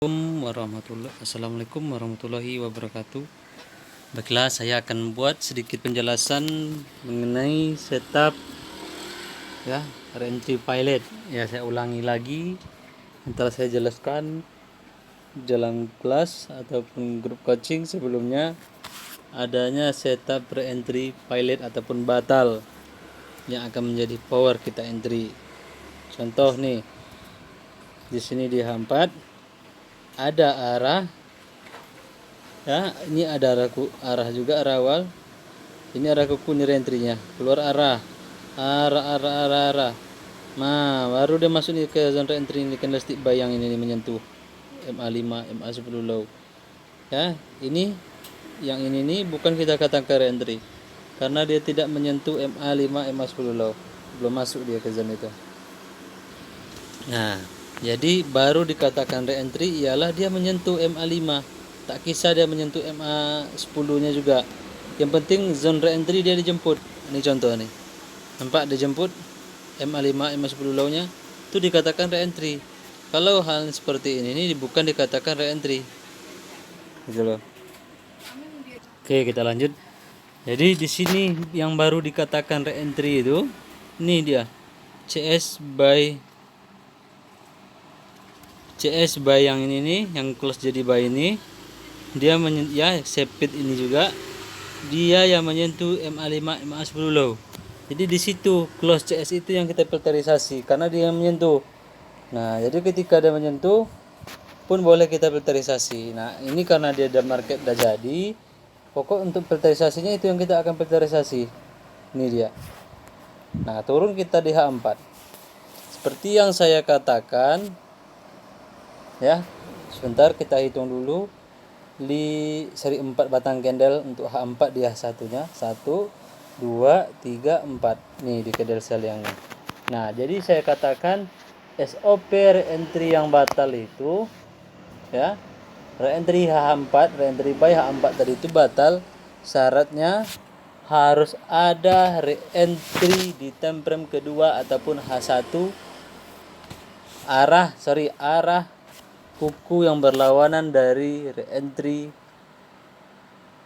Assalamualaikum warahmatullahi wabarakatuh. Baiklah, saya akan membuat sedikit penjelasan mengenai setup ya reentry pilot. Ya, saya ulangi lagi antara saya jelaskan dalam kelas ataupun grup coaching sebelumnya, adanya setup reentry pilot ataupun batal yang akan menjadi power kita entry. Contoh nih, di sini di H4 ada arah ya, ini ada arah juga, arah awal. Ini arah kuku, ini reentry-nya. Keluar arah. Nah, baru dia masuk nih ke zona reentry, ini candlestick buy yang ini menyentuh MA5, MA10 low. Ya, ini yang ini nih bukan kita katakan reentry karena dia tidak menyentuh MA5, MA10 low. Belum masuk dia ke zona itu. Nah, jadi baru dikatakan reentry ialah dia menyentuh MA5. Tak kisah dia menyentuh MA10-nya juga. Yang penting zone reentry dia dijemput. Ini contoh nih. Nampak dijemput MA5, MA10 low-nya, itu dikatakan reentry. Kalau hal seperti ini bukan dikatakan reentry. Gitu loh. Oke, kita lanjut. Jadi di sini yang baru dikatakan reentry itu, ini dia. CS buy yang ini nih, yang close jadi buy ini, dia ya sepit ini juga dia yang menyentuh MA5, MA10 low. Jadi di situ close CS itu yang kita filterisasi karena dia menyentuh. Nah, jadi ketika dia menyentuh pun boleh kita filterisasi. Nah, ini karena dia ada market udah jadi, pokok untuk filterisasinya itu yang kita akan filterisasi. Ini dia. Nah, turun kita di H4. Seperti yang saya katakan, ya, sebentar kita hitung dulu. Di seri 4 batang candle untuk H4 di H1-nya. 1, 2, 3, 4. Nih di candle sell yang ini. Nah, jadi saya katakan SOP reentry yang batal itu ya, reentry H4, reentry buy H4 tadi itu batal. Syaratnya harus ada reentry di time frame kedua ataupun H1 arah kuku yang berlawanan dari reentry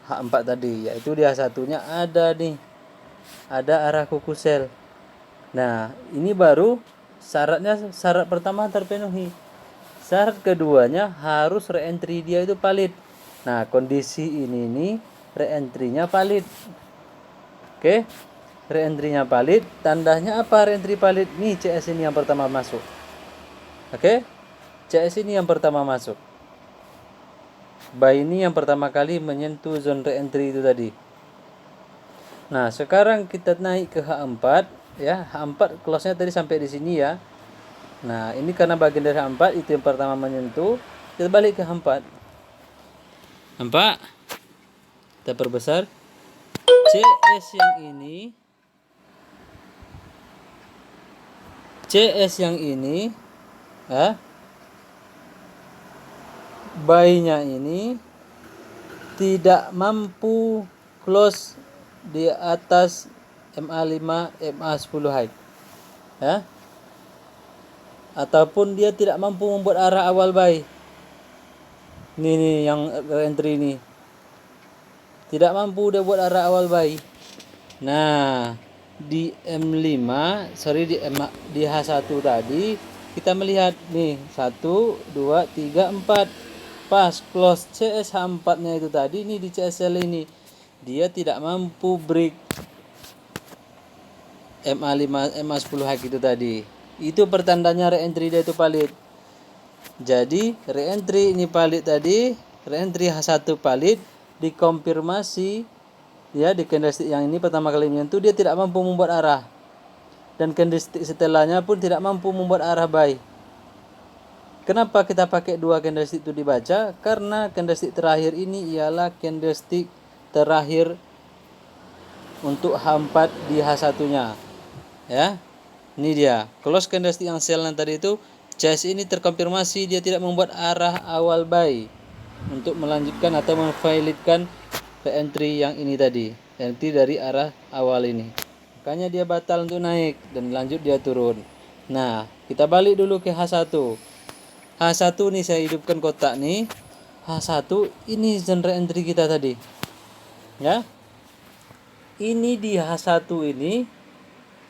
H4 tadi, yaitu di H1-nya ada nih, ada arah kuku sell. Nah, ini baru syarat pertama terpenuhi. Syarat keduanya harus reentry dia itu valid. Nah, kondisi ini nih reentry-nya valid. Oke. Reentry-nya valid, tandanya apa reentry valid? Nih CS ini yang pertama masuk. Oke. CS ini yang pertama masuk. Buy ini yang pertama kali menyentuh zone reentry itu tadi. Nah, sekarang kita naik ke H4 ya. H4 close-nya tadi sampai di sini ya. Nah, ini karena bagian dari H4 itu yang pertama menyentuh, kita balik ke H4. Nampak? Kita perbesar. CS yang ini ya, buy-nya ini tidak mampu close di atas MA5, MA10 high ya, ataupun dia tidak mampu membuat arah awal buy. Ini yang reentry ini tidak mampu dia buat arah awal buy. Nah, di di H1 tadi kita melihat nih 1, 2, 3, 4 pas close CS H4 nya itu tadi. Ini di CSL ini dia tidak mampu break MA5, MA10 high itu tadi. Itu pertandanya reentry dia itu valid. Jadi reentry ini valid tadi, reentry H1 valid, dikonfirmasi ya di candlestick yang ini pertama kali menyentuh dia tidak mampu membuat arah, dan candlestick setelahnya pun tidak mampu membuat arah buy. Kenapa kita pakai dua candlestick itu dibaca? Karena candlestick terakhir ini ialah candlestick terakhir untuk H4 di H1-nya ya. Ini dia close candlestick yang sell yang tadi itu. CS ini terkonfirmasi dia tidak membuat arah awal buy untuk melanjutkan atau memvalidkan reentry yang ini tadi, reentry dari arah awal ini. Makanya dia batal untuk naik dan lanjut dia turun. Nah, kita balik dulu ke H1. H1 nih saya hidupkan kotak nih. H1 ini zone reentry kita tadi. Ya. Ini di H1 ini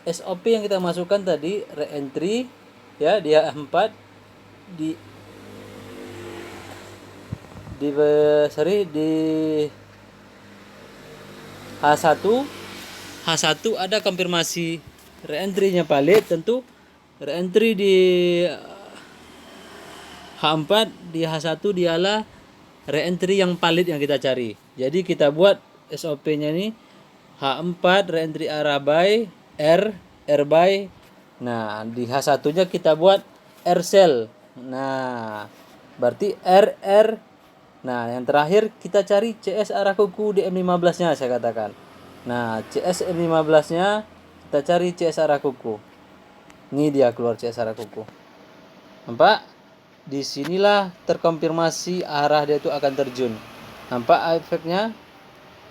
SOP yang kita masukkan tadi reentry ya, dia 4 di di H1 ada konfirmasi reentry-nya valid, tentu reentry di H4 di H1 dialah reentry yang valid yang kita cari. Jadi kita buat SOP-nya ini H4 reentry arah by R by. Nah, di H1-nya kita buat R cell. Nah, berarti R. Nah, yang terakhir kita cari CS arah kuku di M15-nya saya katakan. Nah, CS M15-nya kita cari CS arah kuku. Ini dia keluar CS arah kuku. Nampak? Disinilah terkonfirmasi arah dia itu akan terjun. Nampak efeknya?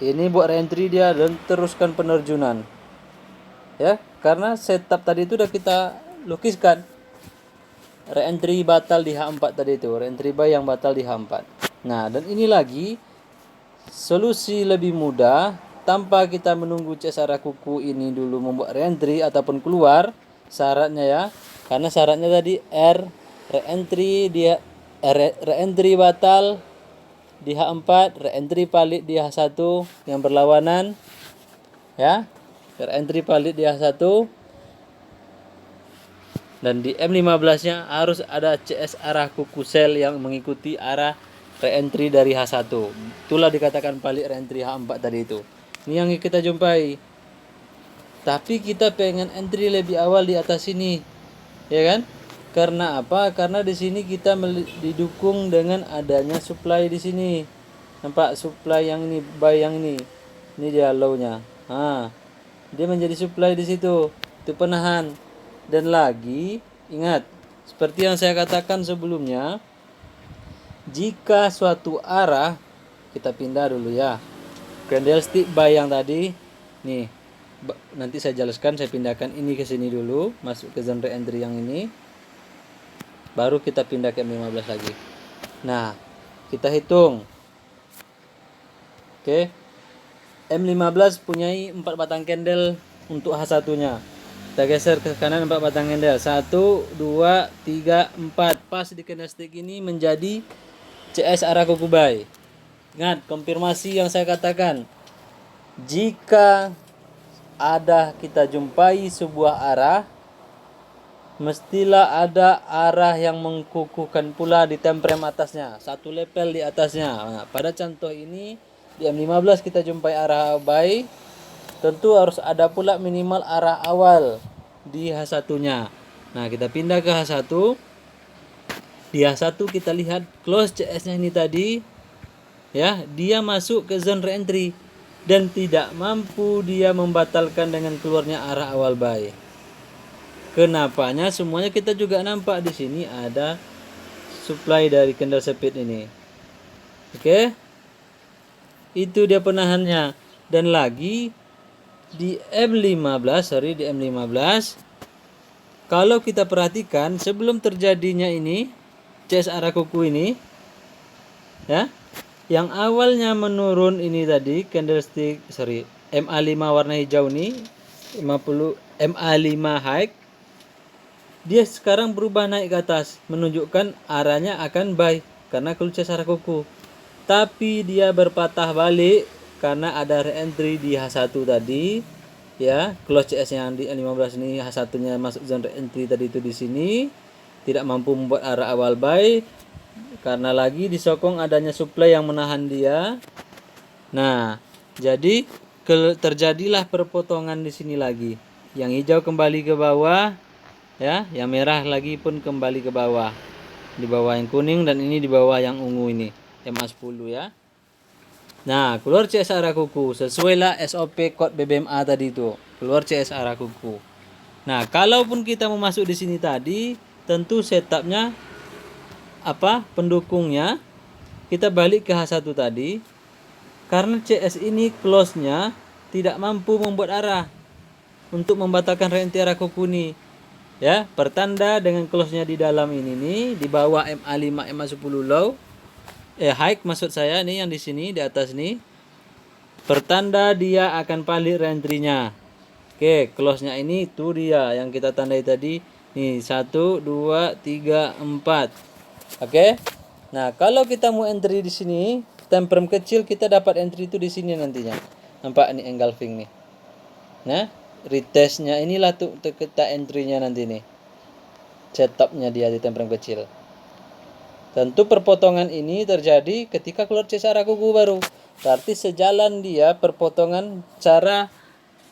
Ini buat reentry dia dan teruskan penerjunan. Ya, karena setup tadi itu udah kita lukiskan. Reentry batal di H4 tadi itu, reentry buy yang batal di H4. Nah, dan ini lagi solusi lebih mudah tanpa kita menunggu CS arah kuku ini dulu membuat reentry ataupun keluar syaratnya ya. Karena syaratnya tadi reentry dia reentry batal di H4, reentry valid di H1 yang berlawanan ya. Reentry valid di H1 dan di M15-nya harus ada CS arah kuku sel yang mengikuti arah reentry dari H1. Itulah dikatakan valid reentry H4 tadi itu. Ini yang kita jumpai. Tapi kita pengen entry lebih awal di atas sini. Ya kan? Karena apa? Karena di sini kita didukung dengan adanya supply di sini. Nampak supply yang ini, buy yang ini. Ini dia low-nya. Nah, dia menjadi supply di situ. Itu penahan. Dan lagi, ingat, seperti yang saya katakan sebelumnya, jika suatu arah, kita pindah dulu ya. Candlestick buy yang tadi, nih, nanti saya jelaskan, saya pindahkan ini ke sini dulu, masuk ke zone reentry yang ini. Baru kita pindah ke M15 lagi. Nah, kita hitung. Oke. M15 punyai 4 batang candle untuk H1-nya. Kita geser ke kanan 4 batang candle. 1, 2, 3, 4. Pas di candlestick ini menjadi CS arah kuku buy. Ingat, konfirmasi yang saya katakan. Jika ada kita jumpai sebuah arah, mestilah ada arah yang mengkukuhkan pula di time frame atasnya, satu level di atasnya. Nah, pada contoh ini di M15 kita jumpai arah buy, tentu harus ada pula minimal arah awal di H1-nya. Nah, kita pindah ke H1. Di H1 kita lihat close CS-nya ini tadi ya, dia masuk ke zone reentry dan tidak mampu dia membatalkan dengan keluarnya arah awal buy. Kenapanya? Semuanya kita juga nampak di sini ada supply dari candle speed ini. Oke. Itu dia penahannya. Dan lagi di M15, kalau kita perhatikan sebelum terjadinya ini CS arah kuku ini ya, yang awalnya menurun ini tadi candlestick MA5 warna hijau ini 50 MA5 high, dia sekarang berubah naik ke atas, menunjukkan arahnya akan buy karena keluar CS arah kuku. Tapi dia berpatah balik karena ada reentry di H1 tadi ya, close CS yang di L15 ini H1-nya masuk zone reentry tadi itu di sini, tidak mampu membuat arah awal buy karena lagi disokong adanya supply yang menahan dia. Nah, jadi terjadilah perpotongan di sini lagi. Yang hijau kembali ke bawah ya, yang merah lagi pun kembali ke bawah. Di bawah yang kuning dan ini di bawah yang ungu ini, MA10 ya. Nah, keluar CS arah kuku sesuai lah SOP code BBMA tadi itu. Keluar CS arah kuku. Nah, kalaupun kita mau masuk di sini tadi, tentu setupnya apa? Pendukungnya kita balik ke H1 tadi. Karena CS ini close-nya tidak mampu membuat arah untuk membatalkan reentry arah kuku ini. Ya, pertanda dengan close-nya di dalam ini nih, di bawah MA5 MA10 low. High maksud saya nih yang di sini di atas nih. Pertanda dia akan palit re-entry-nya. Oke, close-nya ini tuh dia yang kita tandai tadi. Nih, 1 2 3 4. Oke. Nah, kalau kita mau entry di sini, time frame kecil kita dapat entry itu di sini nantinya. Nampak nih engulfing nih. Nah, retestnya inilah tuh kita entry-nya nanti nih. Setupnya dia di time frame kecil. Tentu perpotongan ini terjadi ketika keluar CS arah kuku baru. Berarti sejalan dia perpotongan cara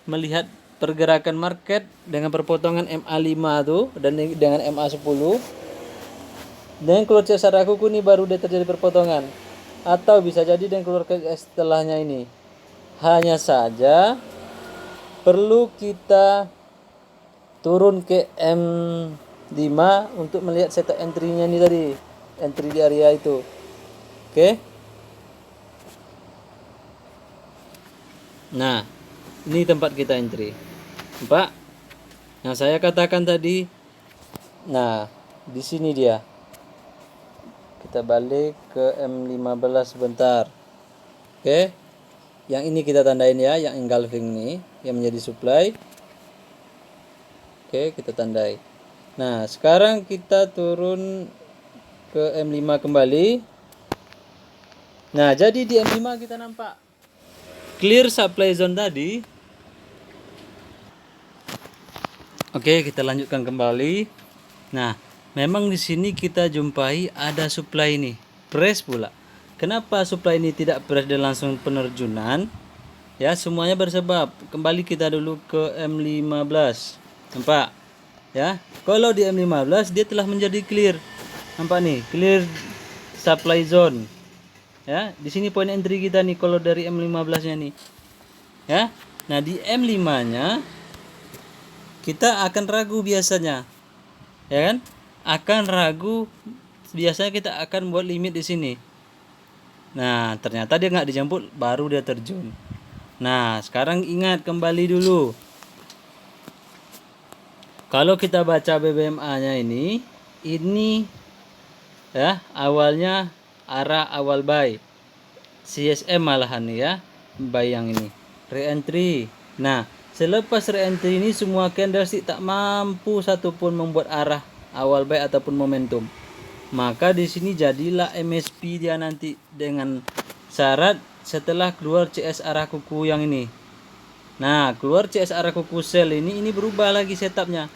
melihat pergerakan market dengan perpotongan MA5 tuh dan dengan MA10. Dengan keluar CS arah kuku ini baru dia terjadi perpotongan. Atau bisa jadi dengan keluar setelahnya ini. Hanya saja perlu kita turun ke M5 untuk melihat setup entry-nya ini tadi. Entry di area itu. Oke. Nah, ini tempat kita entry. Nampak? Yang saya katakan tadi. Nah, di sini dia. Kita balik ke M15 sebentar. Oke. Yang ini kita tandain ya, yang engulfing nih, yang menjadi supply. Oke, kita tandai. Nah, sekarang kita turun ke M5 kembali. Nah, jadi di M5 kita nampak clear supply zone tadi. Oke, kita lanjutkan kembali. Nah, memang di sini kita jumpai ada supply ini, press pula. Kenapa supply ini tidak press dan langsung penerjunan? Ya, semuanya bersebab. Kembali kita dulu ke M15. Nampak? Ya, kalau di M15 dia telah menjadi clear. Nampak nih, clear supply zone. Ya, di sini poin entry kita nih kalau dari M15-nya nih. Ya. Nah, di M5-nya kita akan ragu biasanya. Ya kan? Akan ragu, biasanya kita akan buat limit di sini. Nah, ternyata dia nggak dijemput, baru dia terjun. Nah, sekarang ingat kembali dulu. Kalau kita baca BBMA-nya ini ya awalnya arah awal buy. CSM malahan nih ya, buy yang ini. Re-entry. Nah, selepas re-entry ini semua candlestick tak mampu satupun membuat arah awal buy ataupun momentum. Maka di sini jadilah MSP dia nanti dengan syarat setelah keluar CS arah kuku yang ini. Nah, keluar CS arah kuku sell ini berubah lagi setupnya.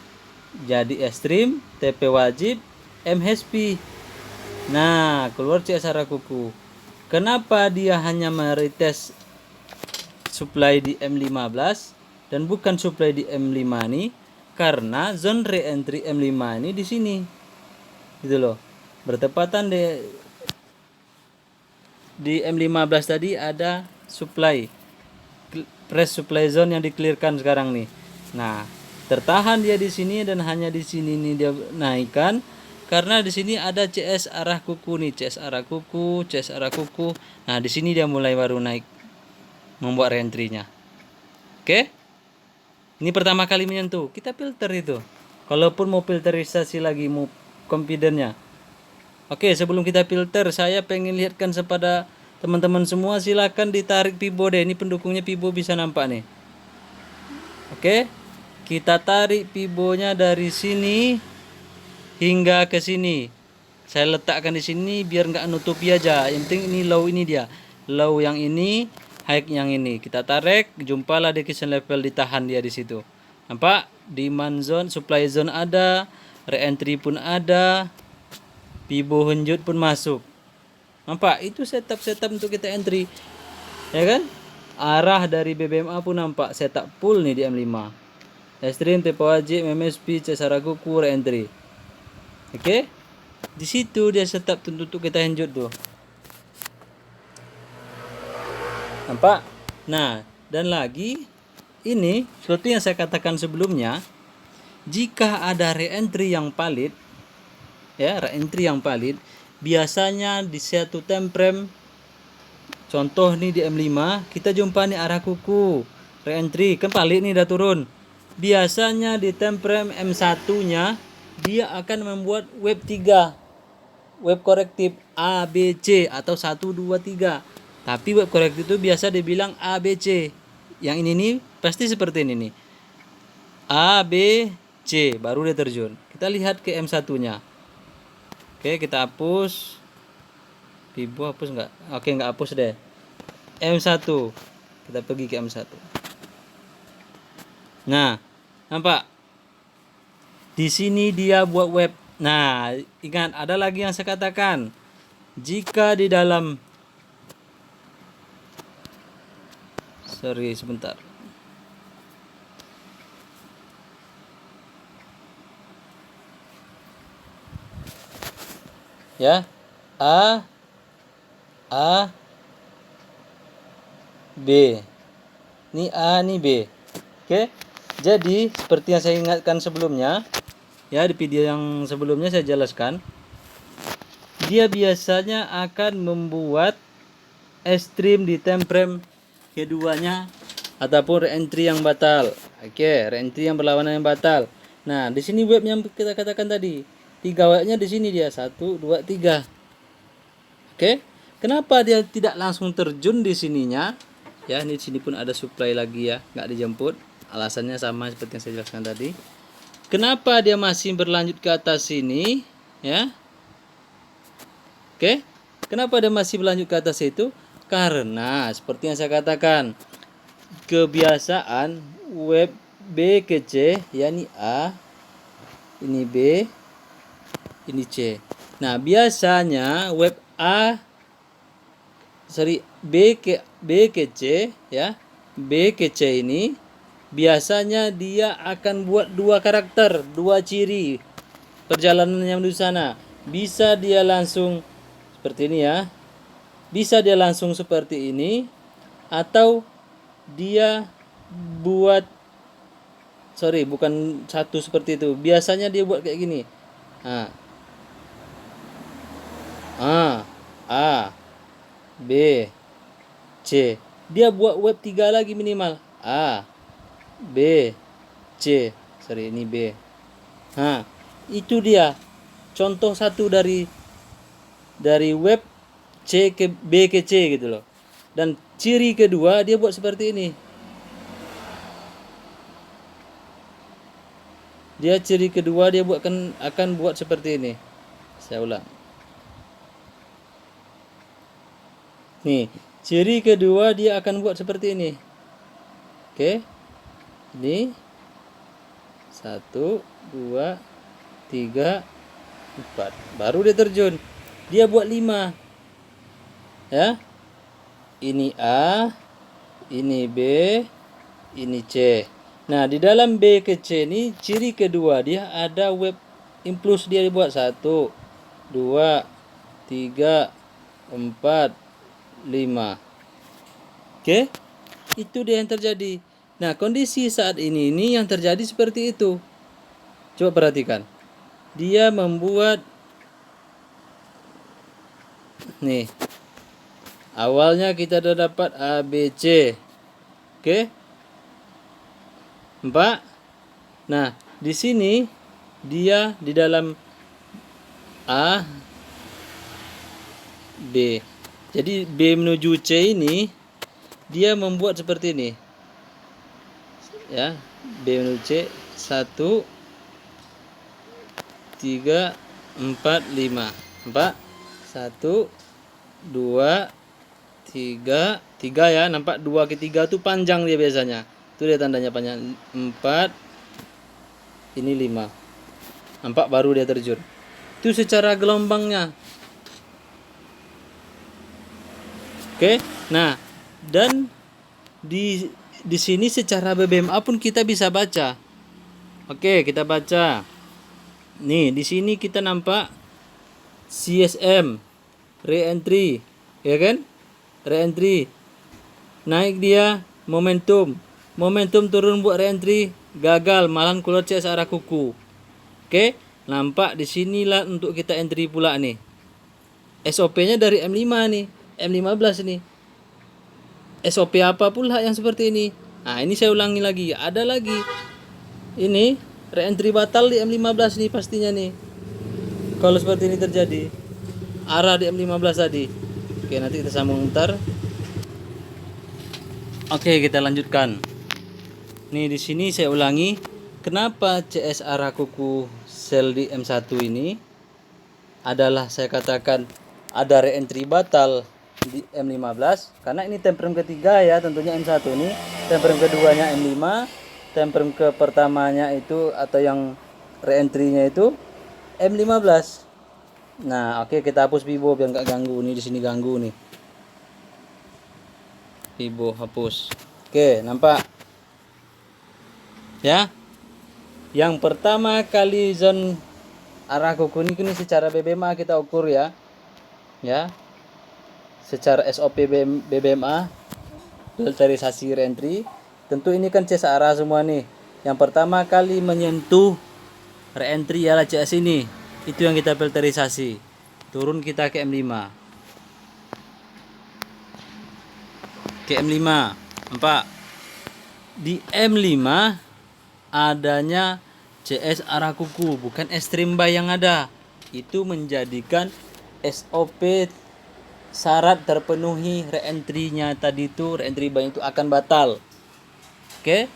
Jadi ekstrim, TP wajib, MSP. Nah, keluar CS arah kuku. Kenapa dia hanya meretest supply di M15 dan bukan supply di M5 ini? Karena zone re-entry M5 ini di sini. Gitu loh. Bertepatan di M15 tadi ada supply. Press supply zone yang di-clearkan sekarang nih. Nah, tertahan dia di sini dan hanya di sini nih dia naikkan. Karena di sini ada CS arah kuku nih, CS arah kuku, CS arah kuku. Nah, di sini dia mulai baru naik membuat re-entry-nya. Oke? Ini pertama kali menyentuh. Kita filter itu. Kalaupun mau filterisasi lagi, mau confident-nya. Oke, sebelum kita filter, saya pengen lihatkan kepada teman-teman semua, silakan ditarik pibo deh. Ini pendukungnya pibo bisa nampak nih. Oke? Kita tarik pibonya dari sini hingga ke sini. Saya letakkan di sini biar nggak nutupi aja. Yang penting ini low ini dia. Low yang ini, high yang ini. Kita tarik, jumpalah decision level, ditahan dia di situ. Nampak? Demand zone, supply zone ada, re-entry pun ada, pibo henjut pun masuk. Nampak? Itu setup untuk kita entry. Ya kan? Arah dari BBMA pun nampak setup full nih di M5. Extreme, TP wajib, MSP, cesara kuku, re-entry. Oke, di situ dia setup untuk kita henjut tuh. Nampak? Nah, dan lagi ini seperti yang saya katakan sebelumnya, jika ada re-entry yang valid, ya re-entry yang valid, biasanya di satu time frame, contoh nih di M5, kita jumpa nih arah kuku re-entry kan valid nih udah turun. biasanya di timeframe M1-nya dia akan membuat web 3, web korektif A, B, C atau 1, 2, 3. Tapi web korektif itu biasa dibilang A, B, C. Yang ini nih pasti seperti ini nih. A, B, C baru dia terjun. Kita lihat ke M1-nya. Oke, kita hapus. Vibo hapus nggak? Oke, nggak hapus deh. M1. Kita pergi ke M1. Nah, nampak? Di sini dia buat web. Nah, ingat ada lagi yang saya katakan. Jika di dalam sebentar. Ya. A B. Ini A, ini B. Oke. Jadi, seperti yang saya ingatkan sebelumnya, ya di video yang sebelumnya saya jelaskan, dia biasanya akan membuat stream di timeframe keduanya ataupun reentry yang batal. Oke, reentry yang berlawanan yang batal. Nah, di sini web yang kita katakan tadi, 3 webnya di sini dia 1, 2, 3. Oke. Kenapa dia tidak langsung terjun di sininya? Ya, ini di sini pun ada supply lagi ya, nggak dijemput. Alasannya sama seperti yang saya jelaskan tadi. Kenapa dia masih berlanjut ke atas sini? Ya. Oke. Kenapa dia masih berlanjut ke atas itu? Karena seperti yang saya katakan, kebiasaan web B ke C, yakni A, ini B, ini C. Nah, biasanya web B ke C ya. B ke C ini biasanya dia akan buat 2 karakter, 2 ciri perjalanannya menuju sana. Bisa dia langsung seperti ini ya. Bisa dia langsung seperti ini atau dia buat bukan satu seperti itu. Biasanya dia buat kayak gini. A B C. Dia buat web 3 lagi minimal. A B C. Ini B. Itu dia contoh satu dari web C ke B ke C gitu loh. Dan ciri kedua dia buat seperti ini. Ciri kedua dia akan buat seperti ini. Saya ulang. Nih, ciri kedua dia akan buat seperti ini. Oke. Ini 1, 2, 3, 4. Baru dia terjun. Dia buat 5. Ya. Ini A, ini B, ini C. Nah, di dalam B ke C ini ciri kedua dia ada web impuls dia dibuat 1, 2, 3, 4, 5. Oke. Itu dia yang terjadi. Nah, kondisi saat ini yang terjadi seperti itu. Coba perhatikan. Dia membuat nih. Awalnya kita sudah dapat A, B, C. Oke. 4. Nah, di sini dia di dalam A, B. Jadi B menuju C ini dia membuat seperti ini. Ya, B menuju C 1, 3, 4, 5. 4 1, 2, 3 ya, nampak 2 ke 3 itu panjang dia biasanya. Itu dia tandanya panjang. 4 ini 5. Nampak baru dia terjun. Itu secara gelombangnya. Oke. Nah, dan di sini secara BBMA pun kita bisa baca. Oke, kita baca. Nih, di sini kita nampak CSM reentry, ya kan? Reentry. Naik dia momentum. Momentum turun buat reentry, gagal, malah keluar CS arah kuku. Oke, nampak di sinilah untuk kita entry pula nih. SOP-nya dari M5 nih, M15 nih. SOP apa pula yang seperti ini? Nah, ini saya ulangi lagi. Ada lagi ini reentry batal di M15 nih pastinya nih. Kalau seperti ini terjadi, arah di M15 tadi. Oke, nanti kita sambung ntar. Oke, kita lanjutkan. Nih di sini saya ulangi, kenapa CS arah kuku sel di M1 ini adalah saya katakan ada reentry batal di M15 karena ini temperem ketiga ya, tentunya M1 ini, temperem keduanya M5, temperem ke pertamanya itu atau yang reentry-nya itu M15. Nah, oke, kita hapus Vibo biar nggak ganggu nih, di sini ganggu nih. Vibo hapus. Oke, nampak? Ya. Yang pertama kali zone arah kuku ini secara BBMA kita ukur ya. Ya. Secara SOP BBMA filterisasi reentry. Tentu ini kan CS arah semua nih. Yang pertama kali menyentuh reentry ialah CS ini. Itu yang kita filterisasi. Turun kita ke M5. Ke M5. Nampak? Di M5 adanya CS arah kuku, bukan extreme buy yang ada. Itu menjadikan SOP syarat terpenuhi reentry-nya tadi itu, reentry buy itu akan batal. Oke.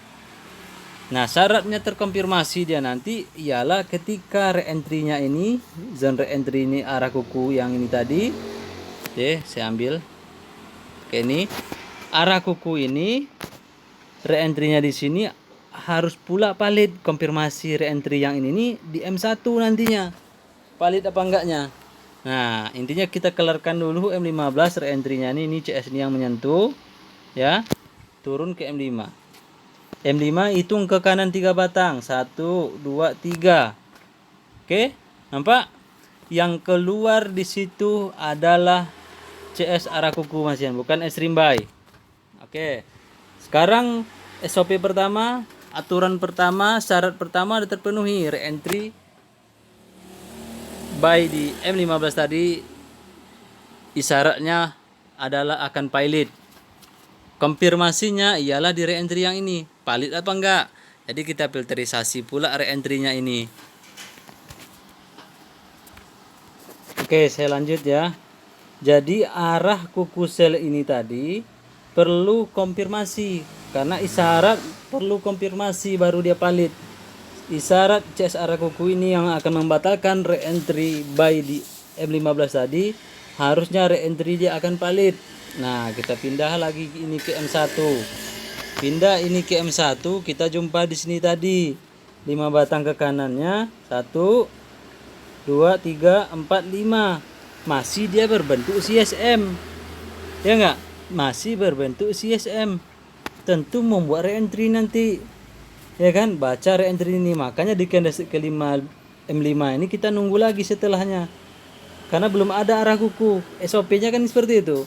Nah, syaratnya terkonfirmasi dia nanti ialah ketika reentry-nya ini, zone reentry ini arah kuku yang ini tadi. Oke, saya ambil. Oke, ini arah kuku ini reentry-nya di sini harus pula valid, konfirmasi reentry yang ini nih di M1 nantinya. Valid apa enggaknya? Nah, intinya kita kelarkan dulu M15 reentry-nya ini CS ini yang menyentuh ya. Turun ke M5. M5 hitung ke kanan 3 batang. 1 2 3. Oke, nampak? Yang keluar di situ adalah CS arah kuku Mas Yan, bukan extreme buy. Oke. Sekarang SOP pertama, aturan pertama, syarat pertama sudah terpenuhi, reentry buy di M15 tadi isyaratnya adalah akan valid. Konfirmasinya ialah di reentry yang ini, valid apa enggak. Jadi kita filterisasi pula reentry-nya ini. Oke, saya lanjut ya. Jadi arah kuku sel ini tadi perlu konfirmasi karena isyarat perlu konfirmasi baru dia valid. Isyarat CS arah kuku ini yang akan membatalkan reentry buy di M15 tadi, harusnya reentry dia akan valid. Nah, kita pindah lagi ini ke M1. Pindah ini ke M1, kita jumpa di sini tadi 5 batang ke kanannya, 1 2 3 4 5. Masih dia berbentuk CSM. Ya enggak? Masih berbentuk CSM. Tentu membuat reentry nanti. Ya kan? Baca reentry ini. Makanya di candlestick kelima M5 ini kita nunggu lagi setelahnya. Karena belum ada arah kuku. SOP-nya kan seperti itu.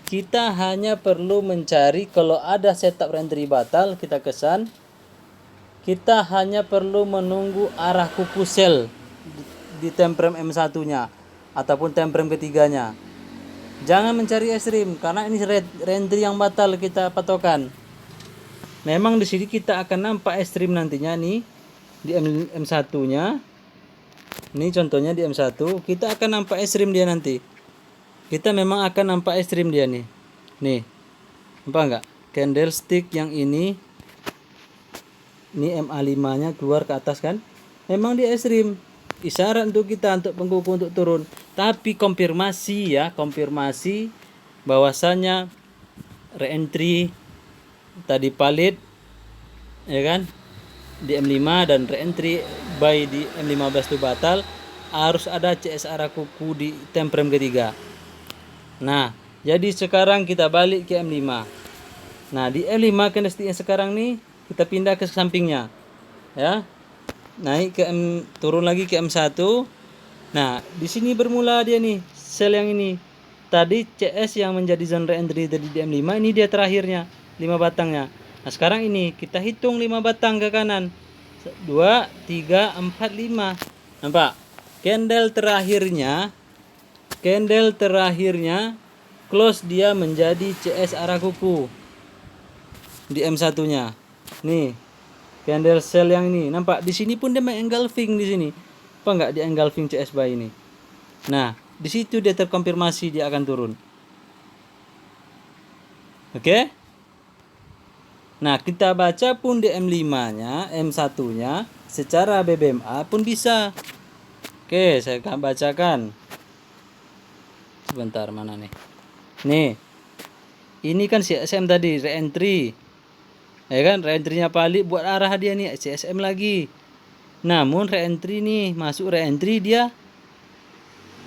Kita hanya perlu mencari kalau ada setup reentry batal, kita kesan. Kita hanya perlu menunggu arah kuku sel di temprem M1-nya ataupun temprem ketiganya. Jangan mencari ekstrim karena ini reentry yang batal kita patokan. Memang di sini kita akan nampak ekstrim nantinya nih di M1-nya. Ini contohnya di M1, kita akan nampak ekstrim dia nanti. Kita memang akan nampak ekstrim dia nih. Nih. Nampak enggak? Candlestick yang ini MA5-nya keluar ke atas kan? Memang dia ekstrim. Isyarat untuk kita untuk pengkuku untuk turun. Tapi konfirmasi ya, konfirmasi bahwasanya reentry tadi valid ya kan? Di M5 dan reentry buy di M15 itu batal, harus ada CS arah kuku di temprem ketiga. Nah, jadi sekarang kita balik ke M5. Nah, di M5 candlestick yang sekarang nih kita pindah ke sampingnya. Ya. Naik ke turun lagi ke M1. Nah, di sini bermula dia nih, sel yang ini. Tadi CS yang menjadi zone reentry tadi di M5, ini dia terakhirnya, 5 batangnya. Nah, sekarang ini kita hitung 5 batang ke kanan. 2 3 4 5. Nampak? Candle terakhirnya close dia menjadi CS arah kuku di M1-nya. Nih. Candle cell yang ini. Nampak di sini pun dia engulfing di sini. Apa enggak dia engulfing CS buy ini? Nah, di situ dia terkonfirmasi dia akan turun. Oke? Nah, kita baca pun di M5-nya, M1-nya secara BBMA pun bisa. Oke, saya akan bacakan. Sebentar, mana nih? Nih. Ini kan CSM tadi, re-entry. Ya kan, re-entry-nya Pali buat arah dia nih, CSM lagi. Namun re-entry nih, masuk re-entry dia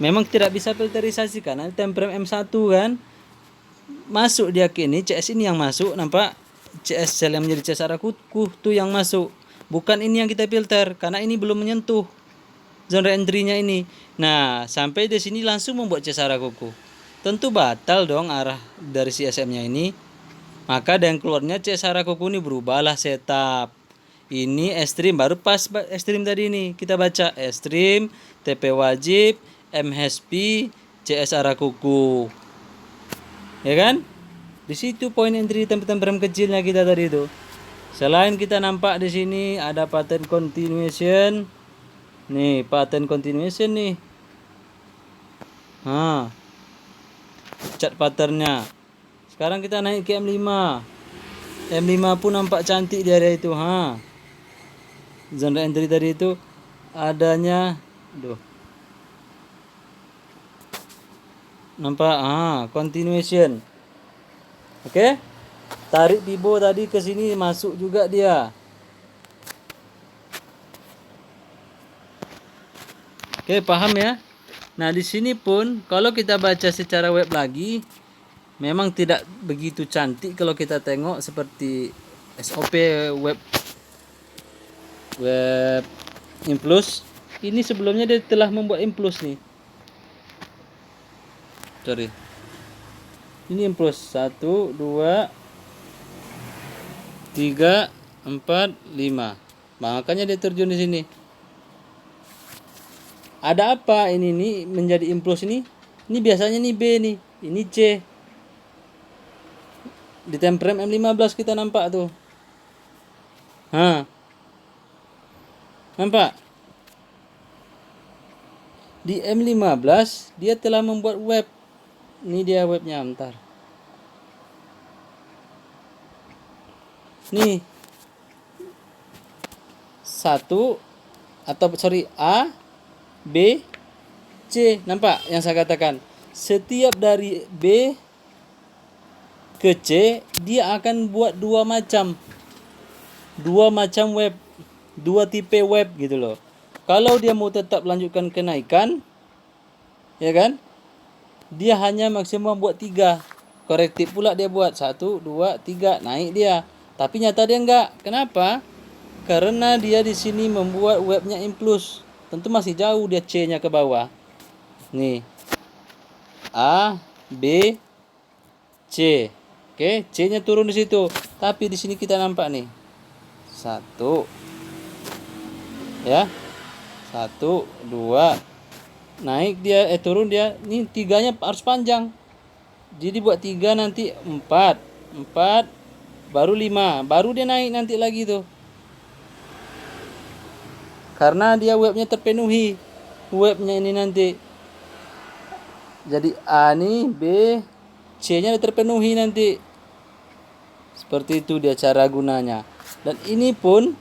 memang tidak bisa filterisasi karena time frame M1 kan. Masuk dia ke ini, CS ini yang masuk, nampak? CS sel yang menjadi CS arah kuku tuh yang masuk. Bukan ini yang kita filter karena ini belum menyentuh zone re-entry-nya ini. Nah, sampai di sini langsung membuat CS arah kuku. Tentu batal dong arah dari CSM-nya ini. Maka dengan keluarnya CS arah kuku ini berubahlah setup. Ini ekstrim baru pas ekstrim tadi ini kita baca ekstrim, TP wajib, MHSP, CS arah kuku. Ya kan? Di situ poin entry tempat-tempat kecilnya kita tadi itu. Selain kita nampak di sini ada pattern continuation. Nih, pattern continuation nih. Cat patternnya. Sekarang kita naik ke M5. M5 pun nampak cantik di area itu. Zone entry tadi itu adanya. Nampak? Continuation. Oke? Tarik pibo tadi ke sini masuk juga dia. Oke, paham ya? Nah, di sini pun kalau kita baca secara web lagi memang tidak begitu cantik kalau kita tengok seperti SOP web Implus. Ini sebelumnya dia telah membuat Implus nih. Sorry. Ini Implus 1 2 3 4 5. Makanya dia terjun di sini. Ada apa ini nih menjadi Implus ini? Ini biasanya nih B nih, ini C. Di time frame M15 kita nampak tuh. Nampak? Di M15 dia telah membuat web. Ini dia webnya, bentar. Nih. A, B, C. Nampak yang saya katakan? Setiap dari B ke C dia akan buat dua macam web, dua tipe web gitu loh. Kalau dia mau tetap lanjutkan kenaikan, ya kan, dia hanya maksimum buat 3. Korektif pula dia buat 1 2 3, naik dia. Tapi nyata dia enggak. Kenapa? Karena dia di sini membuat webnya Implus. Tentu masih jauh dia C-nya ke bawah. Nih. A, B, C. Oke, C-nya turun di situ. Tapi di sini kita nampak nih. 1. Ya. 1 2. Naik dia, turun dia. Ini 3-nya harus panjang. Jadi buat 3 nanti 4. 4 baru 5. Baru dia naik nanti lagi tuh. Karena dia webnya terpenuhi. Webnya ini nanti. Jadi A nih, B, C-nya terpenuhi nanti. Seperti itu dia cara gunanya. Dan ini pun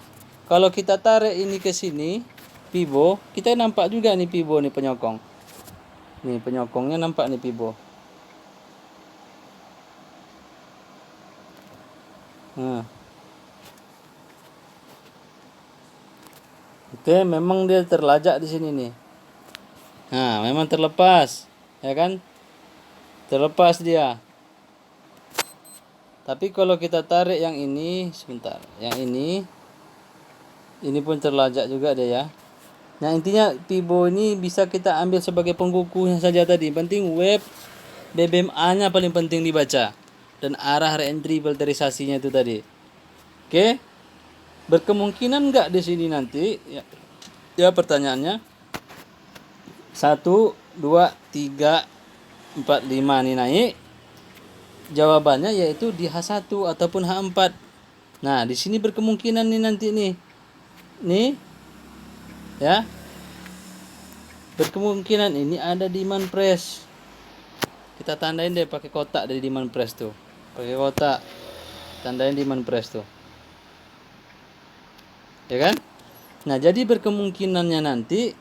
kalau kita tarik ini ke sini, pibo, kita nampak juga nih pibo nih penyokong. Nih penyokongnya nampak nih pibo. Oke, memang dia terlajak di sini nih. Memang terlepas, ya kan? Terlepas dia. Tapi kalau kita tarik yang ini, sebentar. Yang ini pun terlajak juga dia ya. Nah, intinya pibo ini bisa kita ambil sebagai pengkukuhnya saja tadi. Penting web BBMA-nya paling penting dibaca. Dan arah re-entry filterisasinya itu tadi. Oke? Berkemungkinan enggak di sini nanti? Ya pertanyaannya. 1 2 3 4 5 nih naik. Jawabannya yaitu di H1 ataupun H4. Nah, di sini berkemungkinan nih nanti nih. Nih, ya. Berkemungkinan ini ada demand press. Kita tandain deh pakai kotak dari demand press tuh. Pakai kotak. Tandain demand press tuh. Ya kan? Nah, jadi berkemungkinannya nanti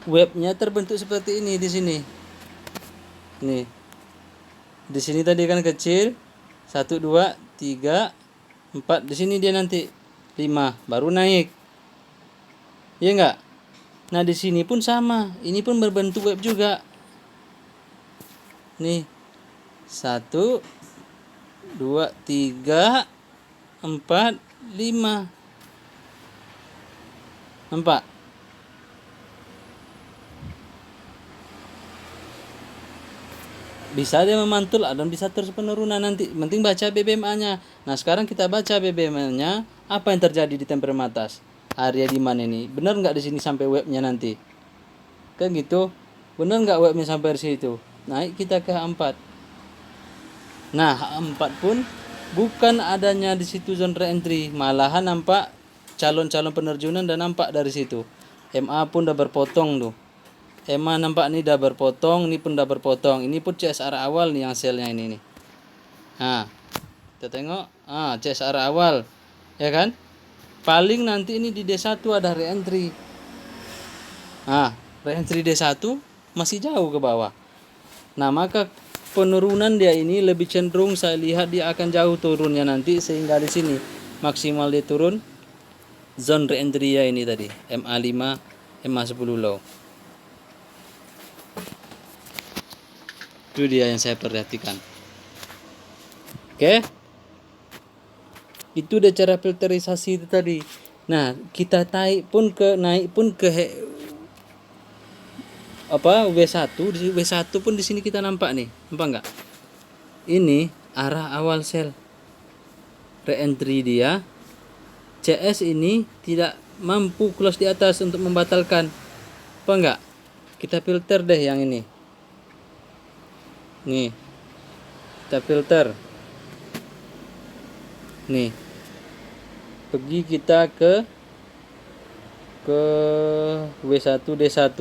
webnya terbentuk seperti ini di sini. Nih. Di sini tadi kan kecil. 1 2 3 4. Di sini dia nanti 5 baru naik. Iya enggak? Nah, di sini pun sama. Ini pun berbentuk web juga. Nih. 1 2 3 4 5. Nampak? Bisa dia memantul dan bisa terus penurunan nanti. Penting baca BBMA-nya. Nah, sekarang kita baca BBMA-nya. Apa yang terjadi di temper atas? Area di mana ini? Benar nggak di sini sampai webnya nanti? Kan gitu. Benar nggak webnya sampai di situ? Naik kita ke H4. Nah, H4 pun bukan adanya di situ zone re-entry. Malahan nampak calon-calon penerjunan dan nampak dari situ. MA pun udah berpotong tuh. EMA nampak nih udah berpotong, ini pun udah berpotong. Ini pun CSR awal nih yang selnya ini nih. Nah, kita tengok, CSR awal, ya kan? Paling nanti ini di D1 ada re-entry. Re-entry D1 masih jauh ke bawah. Nah, maka penurunan dia ini lebih cenderung saya lihat dia akan jauh turunnya nanti sehingga di sini maksimal dia turun zone re-entry ya ini tadi, MA5, MA10 low. Itu dia yang saya perhatikan. Oke. Itu udah cara filterisasi itu tadi. Nah, kita naik pun ke W1. Di W1 pun di sini kita nampak nih. Nampak enggak? Ini arah awal sel. Re-entry dia. CS ini tidak mampu close di atas untuk membatalkan. Apa enggak? Kita filter deh yang ini. Nih, kita filter. Nih, pergi kita ke W1 D1.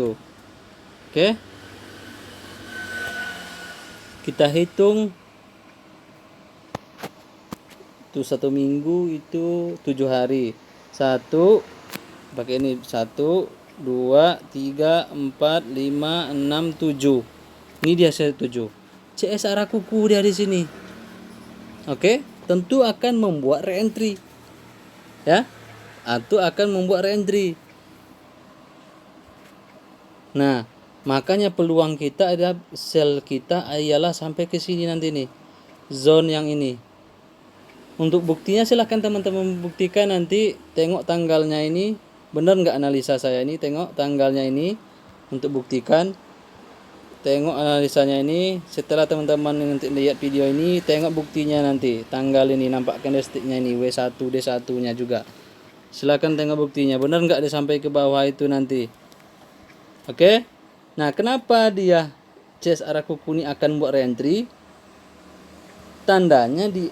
Oke, kita hitung itu 1 minggu itu 7 hari. 1 pakai ini 1 2 3 4 5 6 7. Ini dia 7. CS arah kuku dia di sini. Oke, tentu akan membuat re-entry. Ya. Atau akan membuat re-entry. Nah, makanya peluang kita ada sel kita ialah sampai ke sini nanti nih. Zone yang ini. Untuk buktinya silahkan teman-teman buktikan nanti, tengok tanggalnya ini. Benar nggak analisa saya ini? Tengok tanggalnya ini untuk buktikan. Tengok analisanya ini. Setelah teman-teman nanti lihat video ini, tengok buktinya nanti. Tanggal ini nampak candlesticknya ini W1 D1 nya juga. Silakan tengok buktinya. Benar nggak dia sampai ke bawah itu nanti? Oke. Nah, kenapa dia CS arah kuku ini akan buat re-entry? Tandanya di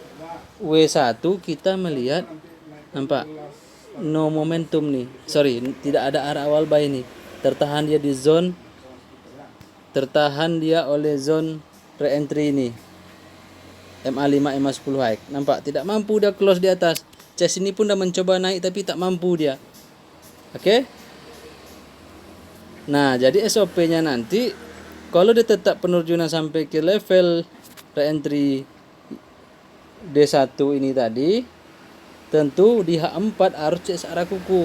W1 kita melihat nampak no momentum nih. Sorry, tidak ada arah awal buy nih. Tertahan dia di zone, tertahan dia oleh zone re-entry ini. MA5 MA10 high. Nampak tidak mampu dia close di atas. CS ini pun dah mencoba naik tapi tak mampu dia. Oke. Nah, jadi SOP-nya nanti kalau dia tetap penerjunan sampai ke level re-entry D1 ini tadi, tentu di H4 harus CS arah kuku.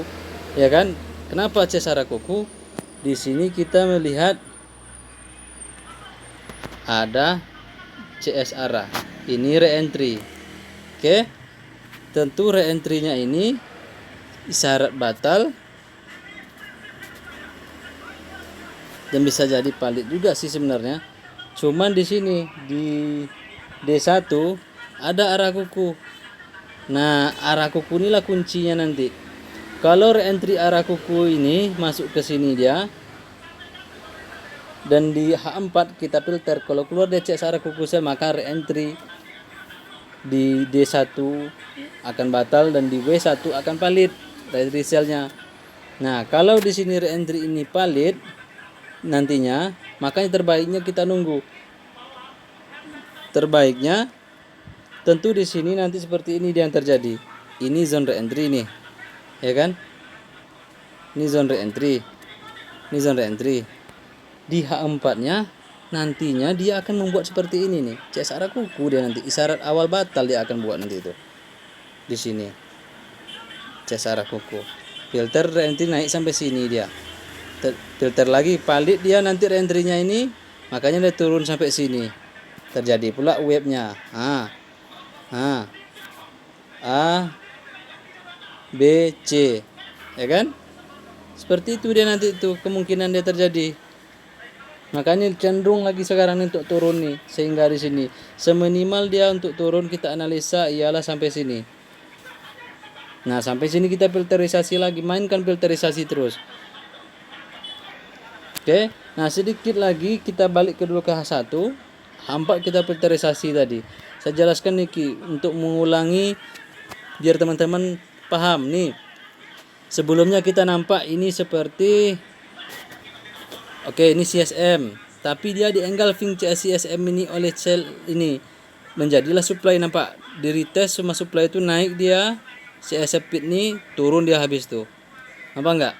Ya kan? Kenapa CS arah kuku? Di sini kita melihat ada CS arah. Ini re-entry. Oke. Tentu re-entry-nya ini isyarat batal. Dan bisa jadi palit juga sih sebenarnya. Cuman di sini di D1 ada arah kuku. Nah, arah kuku inilah kuncinya nanti. Kalau re-entry arah kuku ini masuk ke sini dia, dan di H4 kita filter, kalau keluar dia CS arah kuku sel maka re-entry. di D1 akan batal dan di W1 akan valid dari cellnya. Nah, kalau di sini reentry ini valid nantinya, makanya terbaiknya kita nunggu. Terbaiknya tentu di sini nanti seperti ini yang terjadi. Ini zone reentry nih. Ya kan? Ini zone reentry. Ini zone reentry. Di H4-nya nantinya dia akan membuat seperti ini nih. CS arah kuku dia nanti. Isyarat awal batal dia akan buat nanti itu. Di sini. CS arah kuku. Filter reentry naik sampai sini dia. Filter lagi valid dia nanti reentry-nya ini, makanya dia turun sampai sini. Terjadi pula wave-nya. A B C. Ya kan? Seperti itu dia nanti itu kemungkinan dia terjadi. Makanya cenderung lagi sekarang untuk turun nih, sehingga di sini seminimal dia untuk turun kita analisa ialah sampai sini. Nah, sampai sini kita filterisasi lagi, mainkan filterisasi terus. Oke. Nah, sedikit lagi kita balik ke dulu ke H1. H4 kita filterisasi tadi. Saya jelaskan nih untuk mengulangi biar teman-teman paham nih. Sebelumnya kita nampak ini seperti ini CSM, tapi dia di engulfing CS CSM ini oleh sel ini. Menjadilah supply, nampak di retest semua supply itu naik, dia CS speed ini turun dia habis tuh. Apa enggak?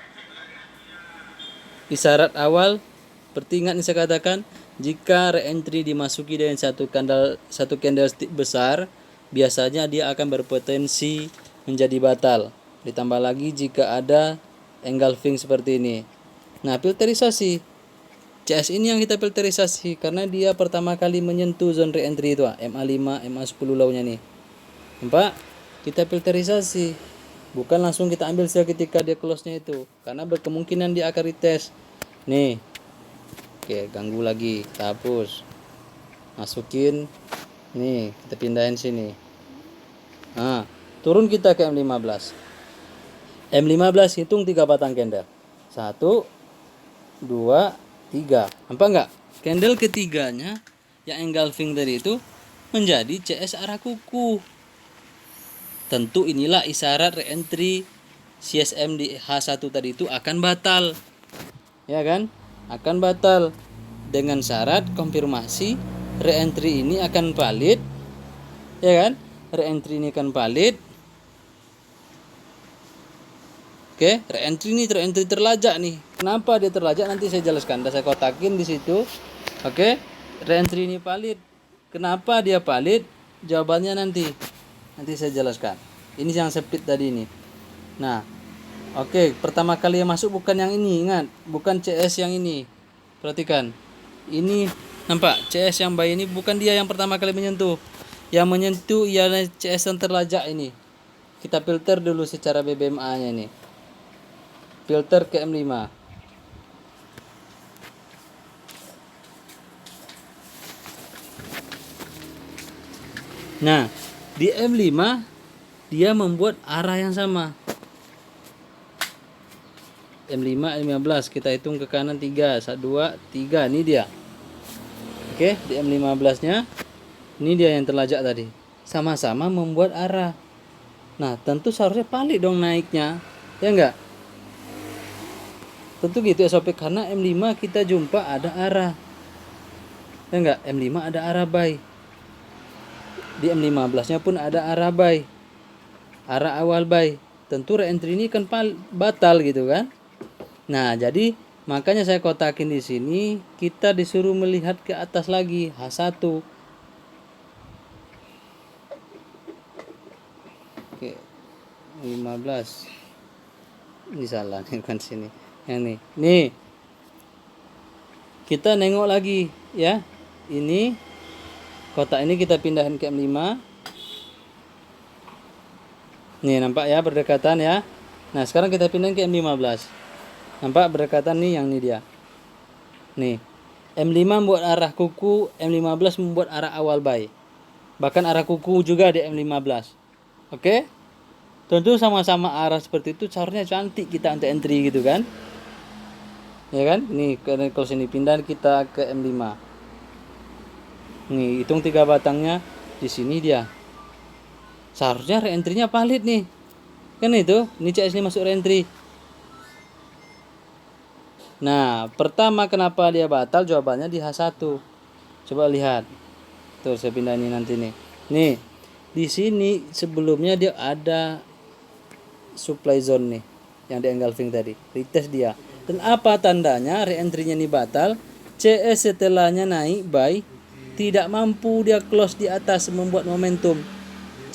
Isyarat awal seperti ingat nih saya katakan, jika reentry dimasuki dengan satu candlestick besar, biasanya dia akan berpotensi menjadi batal. Ditambah lagi jika ada engulfing seperti ini. Nah, filterisasi CS ini yang kita filterisasi karena dia pertama kali menyentuh zone reentry itu, MA5, MA10 low-nya nih. Nampak? Kita filterisasi. Bukan langsung kita ambil sell ketika dia close-nya itu, karena berkemungkinan dia akan retest. Nih. Oke, ganggu lagi, kita hapus. Masukin. Nih, kita pindahin sini. Nah, turun kita ke M15. M15 hitung 3 batang candle. 1 2 3. Nampak enggak? Candle ketiganya yang engulfing tadi itu menjadi CS arah kuku. Tentu inilah isyarat reentry CSM di H1 tadi itu akan batal. Ya kan? Akan batal dengan syarat konfirmasi reentry ini akan valid. Ya kan? Reentry ini akan valid. Oke, reentry terlajak nih. Kenapa dia terlajak nanti saya jelaskan. Saya kotakin di situ. Oke, reentry ini valid. Kenapa dia valid? Jawabannya nanti saya jelaskan. Ini yang split tadi ini. Nah, oke, pertama kali yang masuk bukan yang ini, ingat, bukan CS yang ini. Perhatikan. Ini nampak CS yang buy ini bukan dia yang pertama kali menyentuh. Yang menyentuh ialah CS yang terlajak ini. Kita filter dulu secara BBMA-nya ini. Filter ke M5. Nah, di M5 dia membuat arah yang sama. M5 M15 kita hitung ke kanan 3, 1 2 3, ini dia. Oke, di M15-nya ini dia yang terlajak tadi. Sama-sama membuat arah. Nah, tentu seharusnya valid dong naiknya. Ya enggak? Tentu gitu SOP, karena M5 kita jumpa ada arah. Ya enggak? M5 ada arah buy. Di M15-nya pun ada arah buy. Arah awal buy. Tentu reentry ini kan batal gitu kan. Nah, jadi makanya saya kotakin di sini, kita disuruh melihat ke atas lagi H1. Oke. 15. Ini salah nih, bukan sini. Yang nih. Nih. Kita nengok lagi ya. Ini kotak ini kita pindahin ke M5. Nih, nampak ya berdekatan ya. Nah, sekarang kita pindahin ke M15. Nampak berdekatan nih, yang ini dia. Nih. M5 membuat arah kuku, M15 membuat arah awal buy. Bahkan arah kuku juga di M15. Oke? Tentu sama-sama arah seperti itu seharusnya cantik kita untuk entry gitu kan. Ya kan? Nih, kalau sini pindah kita ke M5. Nih, hitung 3 batangnya di sini dia. Seharusnya reentry-nya valid nih. Kan itu, ini CS ini masuk reentry. Nah, pertama kenapa dia batal? Jawabannya di H1. Coba lihat. Tuh, saya pindah ini nanti nih. Nih, di sini sebelumnya dia ada supply zone nih yang di engulfing tadi. Retest dia. Dan apa tandanya reentry-nya ini batal? CS setelahnya naik buy, tidak mampu dia close di atas membuat momentum.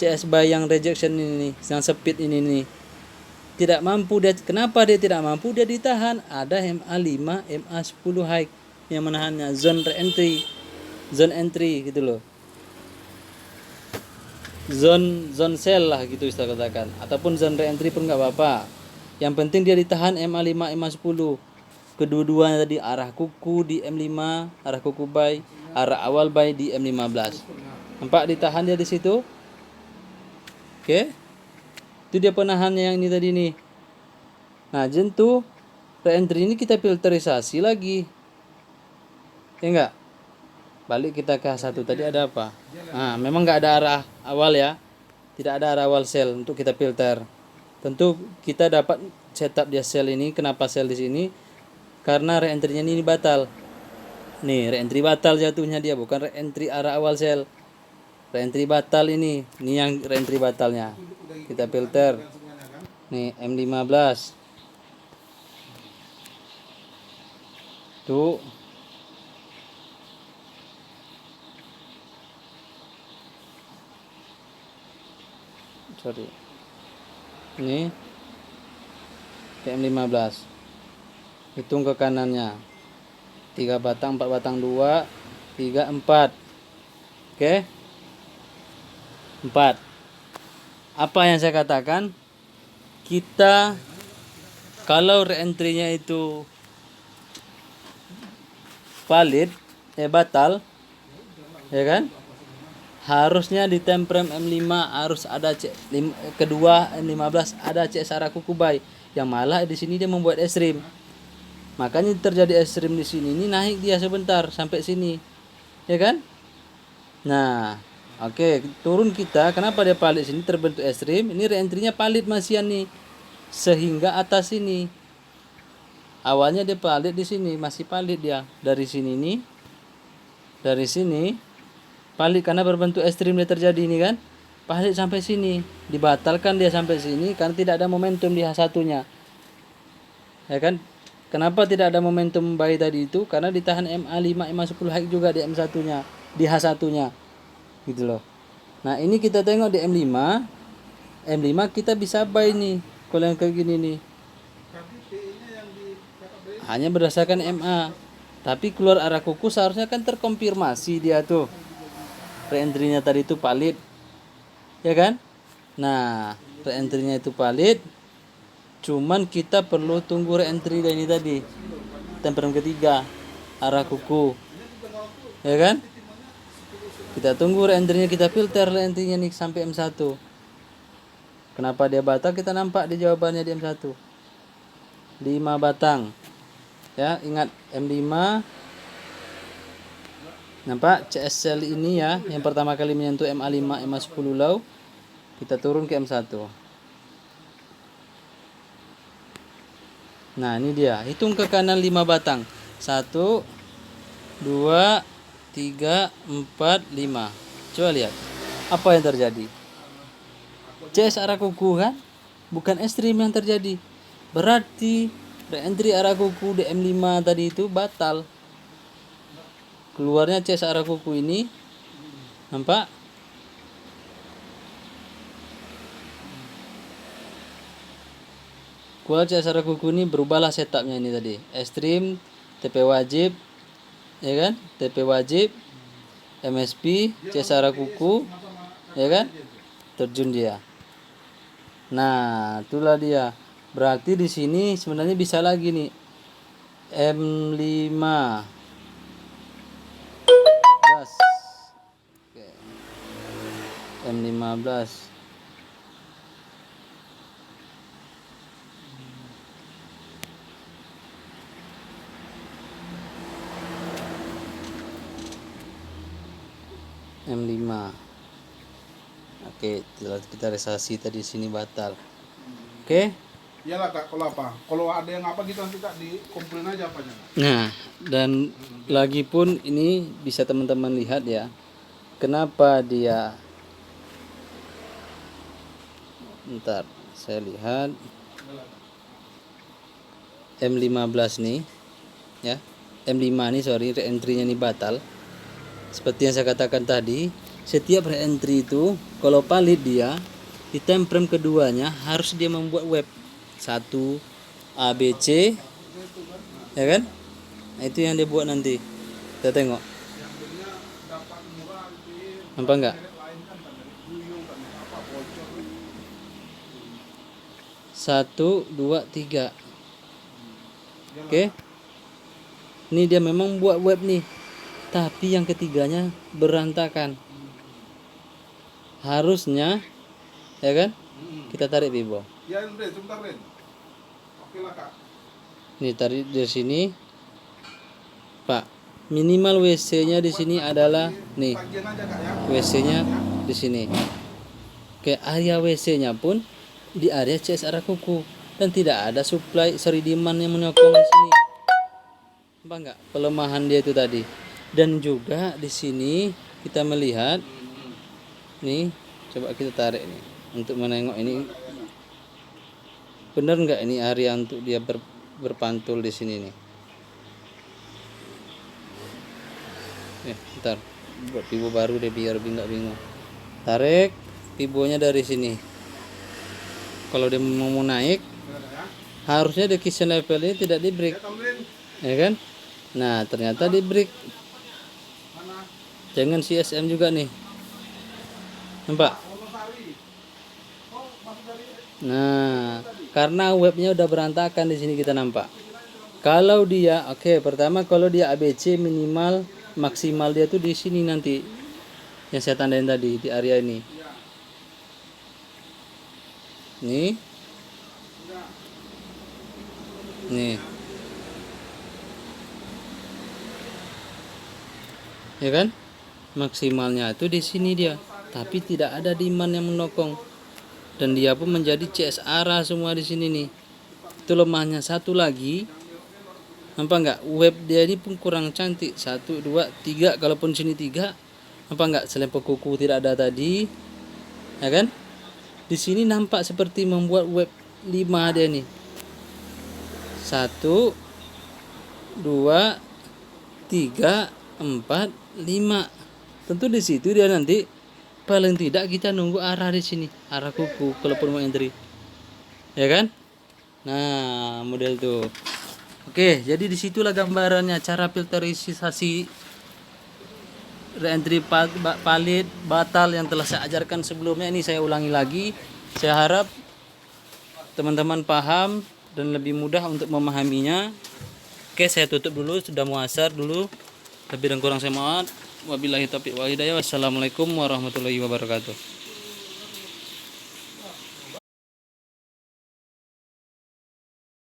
CS buy yang rejection ini, yang speed ini nih. Tidak mampu dia. Kenapa dia tidak mampu? Dia ditahan. Ada MA5, MA10 high yang menahannya. Zone reentry, zone entry gitu loh. Zone sell lah gitu istilah katakan. Ataupun zone reentry pun nggak apa-apa. Yang penting dia ditahan MA5, MA10. Kedua-duanya tadi arah kuku di M5, arah kuku buy, arah awal buy di M15. Nampak ditahan dia di situ? Oke. Itu dia penahannya yang ini tadi nih. Nah, jentuh reentry ini kita filterisasi lagi. Ya enggak? Balik kita ke H1 tadi ada apa? Nah, memang enggak ada arah awal ya. Tidak ada arah awal sell untuk kita filter. Tentu kita dapat setup dia sell ini. Kenapa sell di sini? Karena reentry-nya ini batal. Nih, reentry batal jatuhnya dia, bukan reentry arah awal sell. Reentry batal ini. Ini yang reentry batalnya. Kita filter. Nih, M15. Tuh. Sorry. Ini M15. Hitung ke kanannya. 3 batang, 4 batang, 2, 3, 4. Oke. 4. Apa yang saya katakan? Kita kalau reentry-nya itu valid, batal, ya kan? Harusnya di time frame M5 harus ada kedua M15 ada CS arah kuku buy, yang malah di sini dia membuat ekstrim. Makanya terjadi ekstrim di sini, ini naik dia sebentar sampai sini, ya kan? Nah, oke, turun kita. Kenapa dia palit sini terbentuk ekstrim? Ini reentry-nya palit masian nih, sehingga atas sini. Awalnya dia palit di sini, masih palit dia dari sini nih, dari sini palit karena berbentuk ekstrim dia terjadi ini kan. Palit sampai sini, dibatalkan dia sampai sini karena tidak ada momentum di H1-nya. Ya kan? Kenapa tidak ada momentum buy tadi itu? Karena ditahan MA5, MA10 high juga di M1-nya, di H1-nya. Gitu loh. Nah, ini kita tengok di M5. M5 kita bisa buy nih. Kalau yang kayak gini nih. Hanya berdasarkan MA. Tapi keluar arah kuku seharusnya kan terkonfirmasi dia tuh. Reentry-nya tadi itu valid. Ya kan? Nah, reentry-nya itu valid. Cuman kita perlu tunggu reentry ini tadi. Temperan ketiga, arah kuku. Ya kan? Kita tunggu reentry-nya, kita filter reentry-nya nih sampai M1. Kenapa dia batal? Kita nampak di jawabannya di M1. 5 batang. Ya, ingat M5. Nampak CS sell ini ya, yang pertama kali menyentuh MA5, MA10 low. Kita turun ke M1. Nah, ini dia. Hitung ke kanan 5 batang. 1 2 3 4 5. Coba lihat. Apa yang terjadi? CS arah kuku kan? Bukan ekstrim yang terjadi. Berarti reentry arah kuku di M5 tadi itu batal. Keluarnya CS arah kuku ini. Nampak? Keluar CS arah kuku ini, berubahlah setupnya ini tadi. Ekstrim, TP wajib, ya kan? TP wajib, MSP, CS arah kuku, ya kan? Terjun dia. Nah, itulah dia. Berarti di sini sebenarnya bisa lagi nih. M5. Oke. M15. M5. Oke, kita resasi tadi sini batal. Oke. Iyalah Kak, kalau apa? Kalau ada yang apa gitu nanti Kak dikumpulin aja apanya Kak. Nah, dan lagi pun ini bisa teman-teman lihat ya. Kenapa dia Ntar saya lihat M15 nih ya. M5 nih sorry, re-entry-nya nih batal. Seperti yang saya katakan tadi, setiap re-entry itu kalau valid dia di time frame keduanya harus dia membuat web 1 ABC, ya kan? Nah, itu yang dia buat nanti. Kita tengok. Nampak enggak? 1 2 3. Oke. Ini dia memang buat web nih. Tapi yang ketiganya berantakan. Harusnya ya kan? Kita tarik Bibo. Ya Ren, sebentar Ren. Oke lah Kak. Nih tarik dari sini. Pak, minimal WC-nya di sini adalah nih. Bagian aja Kak ya. WC-nya di sini. Oke, area WC-nya pun di area CS arah kuku dan tidak ada supply demand yang menyokong di sini. Apa enggak? Pelemahan dia itu tadi. Dan juga di sini kita melihat nih, coba kita tarik nih untuk menengok ini benar enggak ini area untuk dia berpantul di sini nih. Ntar buat pibo baru deh biar nggak bingung. Tarik pibonya dari sini. Kalau dia mau naik harusnya dekition level ini tidak di break, ya kan? Nah ternyata di break. Jangan CSM juga nih, nampak? Nah karena webnya udah berantakan di sini kita nampak. Kalau dia pertama kalau dia ABC minimal maksimal dia tuh di sini nanti yang saya tandain tadi di area ini. Nih. Ya kan? Maksimalnya itu di sini dia. Tapi tidak ada demand yang menokong. Dan dia pun menjadi CS arah semua di sini nih. Itu lemahnya. Satu lagi, nampak enggak? Web dia ini pun kurang cantik. 1 2 3, kalaupun sini 3, nampak enggak? Selempang kuku tidak ada tadi. Ya kan? Di sini nampak seperti membuat web 5 dia nih. 1 2 3 4 5. Tentu di situ dia nanti paling tidak kita nunggu arah di sini, arah kuku kalaupun mau entry. Ya kan? Nah, model tuh. Oke, jadi disitulah gambarannya cara filterisasi reentry valid batal yang telah saya ajarkan sebelumnya. Ini saya ulangi lagi. Saya harap teman-teman paham dan lebih mudah untuk memahaminya. Oke, saya tutup dulu, sudah muasar dulu. Lebih dan kurang saya mohon. Wabillahi taufiq wal hidayah. Wassalamualaikum warahmatullahi wabarakatuh.